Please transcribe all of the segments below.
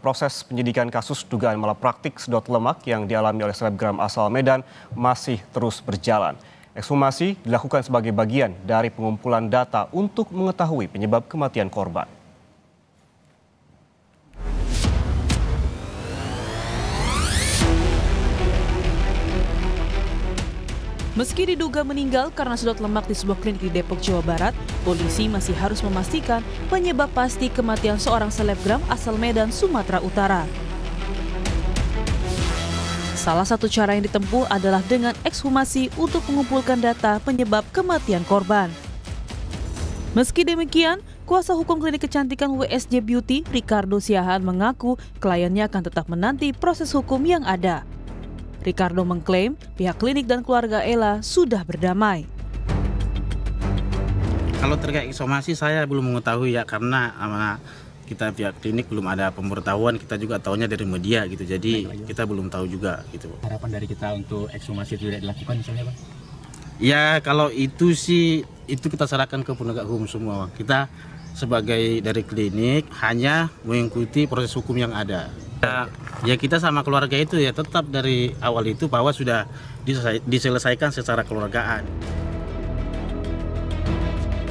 proses penyidikan kasus dugaan malapraktik sedot lemak yang dialami oleh selebgram asal Medan masih terus berjalan. Ekshumasi dilakukan sebagai bagian dari pengumpulan data untuk mengetahui penyebab kematian korban. Meski diduga meninggal karena sedot lemak di sebuah klinik di Depok, Jawa Barat, polisi masih harus memastikan penyebab pasti kematian seorang selebgram asal Medan, Sumatera Utara. Salah satu cara yang ditempuh adalah dengan ekshumasi untuk mengumpulkan data penyebab kematian korban. Meski demikian, kuasa hukum klinik kecantikan WSJ Beauty, Ricardo Siahaan, mengaku kliennya akan tetap menanti proses hukum yang ada. Ricardo mengklaim pihak klinik dan keluarga Ella sudah berdamai. Kalau terkait ekshumasi saya belum mengetahui ya, karena kita pihak klinik belum ada pemberitahuan, kita juga tahunya dari media gitu, jadi kita belum tahu juga gitu. Harapan dari kita untuk ekshumasi tidak dilakukan misalnya, Pak? Ya kalau itu sih, itu kita serahkan ke penegak hukum semua. Kita sebagai dari klinik hanya mengikuti proses hukum yang ada. Ya kita sama keluarga itu ya tetap dari awal itu bahwa sudah diselesaikan secara keluargaan.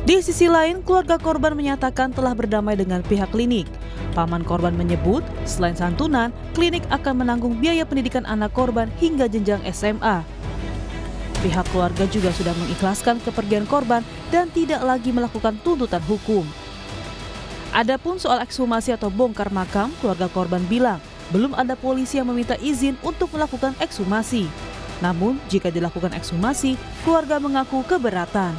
Di sisi lain, keluarga korban menyatakan telah berdamai dengan pihak klinik. Paman korban menyebut, selain santunan, klinik akan menanggung biaya pendidikan anak korban hingga jenjang SMA. Pihak keluarga juga sudah mengikhlaskan kepergian korban dan tidak lagi melakukan tuntutan hukum. Adapun soal ekshumasi atau bongkar makam, keluarga korban bilang belum ada polisi yang meminta izin untuk melakukan ekshumasi. Namun, jika dilakukan ekshumasi, keluarga mengaku keberatan.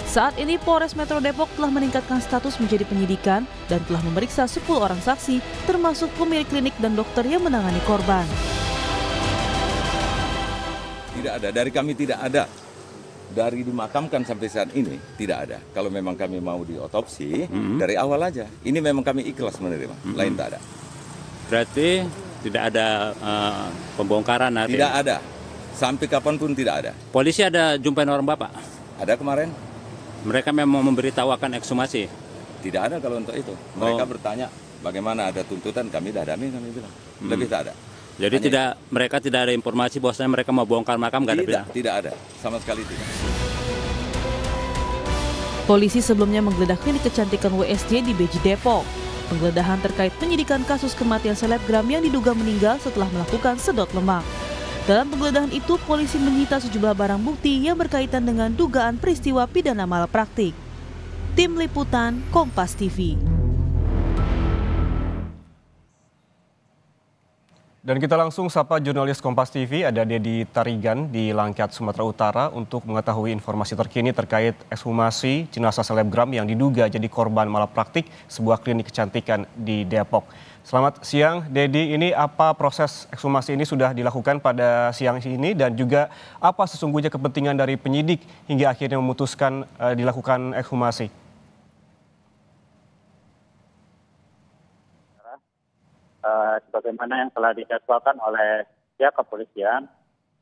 Saat ini Polres Metro Depok telah meningkatkan status menjadi penyidikan dan telah memeriksa 10 orang saksi, termasuk pemilik klinik dan dokter yang menangani korban. Tidak ada, dari kami tidak ada. Dari dimakamkan sampai saat ini tidak ada. Kalau memang kami mau diotopsi, dari awal aja. Ini memang kami ikhlas menerima, lain tak ada. Berarti tidak ada pembongkaran hari Tidak ada. Sampai kapanpun tidak ada. Polisi ada jumpain orang Bapak? Ada kemarin? Mereka memang memberitahu akan ekshumasi? Tidak ada kalau untuk itu. Mereka bertanya bagaimana ada tuntutan, kami dah damai, kami bilang. Lebih tak ada. Jadi mereka tidak ada informasi bahwasanya mereka mau bongkar makam, nggak ada bilang? Tidak ada, sama sekali tidak. Polisi sebelumnya menggeledah klinik kecantikan WSJ di Beji, Depok. Penggeledahan terkait penyidikan kasus kematian selebgram yang diduga meninggal setelah melakukan sedot lemak. Dalam penggeledahan itu, polisi menyita sejumlah barang bukti yang berkaitan dengan dugaan peristiwa pidana malapraktik. Tim Liputan, Kompas TV. Dan kita langsung sapa jurnalis Kompas TV, ada Dedi Tarigan di Langkat, Sumatera Utara untuk mengetahui informasi terkini terkait ekshumasi jenazah selebgram yang diduga jadi korban malapraktik sebuah klinik kecantikan di Depok. Selamat siang, Dedi. Ini apa proses ekshumasi ini sudah dilakukan pada siang ini dan juga apa sesungguhnya kepentingan dari penyidik hingga akhirnya memutuskan dilakukan ekshumasi? Sebagaimana yang telah dijadwalkan oleh pihak kepolisian,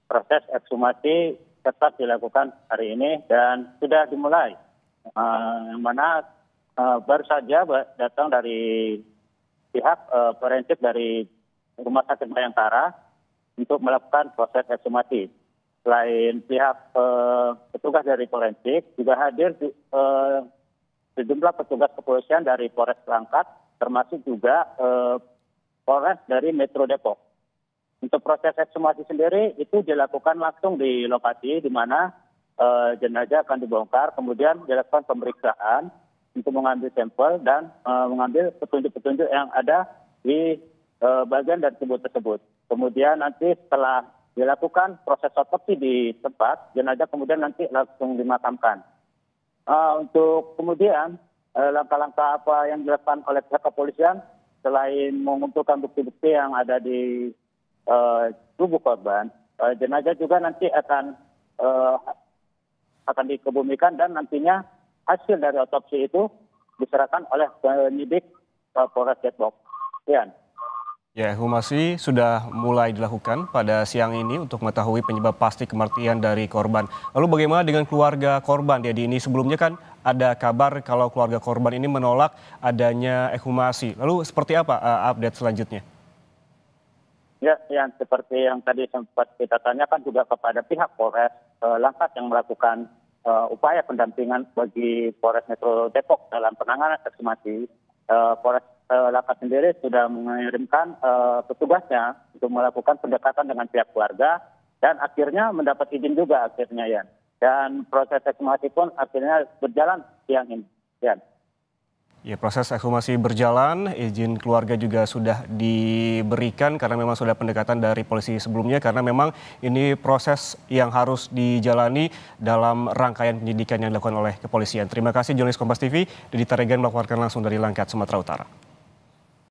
proses ekshumasi tetap dilakukan hari ini dan sudah dimulai. Yang mana baru saja datang dari pihak forensik dari Rumah Sakit Bayangkara untuk melakukan proses ekshumasi. Selain pihak petugas dari forensik, juga hadir sejumlah petugas kepolisian dari Polres Langkat, termasuk juga Polres dari Metro Depok. Untuk proses ekshumasi sendiri itu dilakukan langsung di lokasi di mana jenazah akan dibongkar, kemudian dilakukan pemeriksaan untuk mengambil sampel dan mengambil petunjuk-petunjuk yang ada di bagian dari tubuh tersebut. Kemudian nanti setelah dilakukan proses otopsi di tempat, jenazah kemudian nanti langsung dimakamkan. Untuk kemudian langkah-langkah apa yang dilakukan oleh pihak kepolisian, selain mengumpulkan bukti-bukti yang ada di tubuh korban, jenazah juga nanti akan dikebumikan dan nantinya hasil dari otopsi itu diserahkan oleh penyidik Polres Depok. Ya, ekshumasi sudah mulai dilakukan pada siang ini untuk mengetahui penyebab pasti kematian dari korban. Lalu bagaimana dengan keluarga korban? Jadi ini sebelumnya kan ada kabar kalau keluarga korban ini menolak adanya ekshumasi. Lalu seperti apa update selanjutnya? Ya, yang seperti yang tadi sempat kita tanyakan juga kepada pihak Polres Langkat yang melakukan upaya pendampingan bagi Polres Metro Depok dalam penanganan ekshumasi. Polres Langkat sendiri sudah mengirimkan petugasnya untuk melakukan pendekatan dengan pihak keluarga dan akhirnya mendapat izin juga akhirnya ya. Dan proses ekshumasi pun akhirnya berjalan siang ini. Ya. Ya, proses ekshumasi berjalan, izin keluarga juga sudah diberikan karena memang sudah pendekatan dari polisi sebelumnya karena memang ini proses yang harus dijalani dalam rangkaian penyidikan yang dilakukan oleh kepolisian. Terima kasih jurnalis Kompas TV, Dedy Tarigan melaporkan langsung dari Langkat, Sumatera Utara.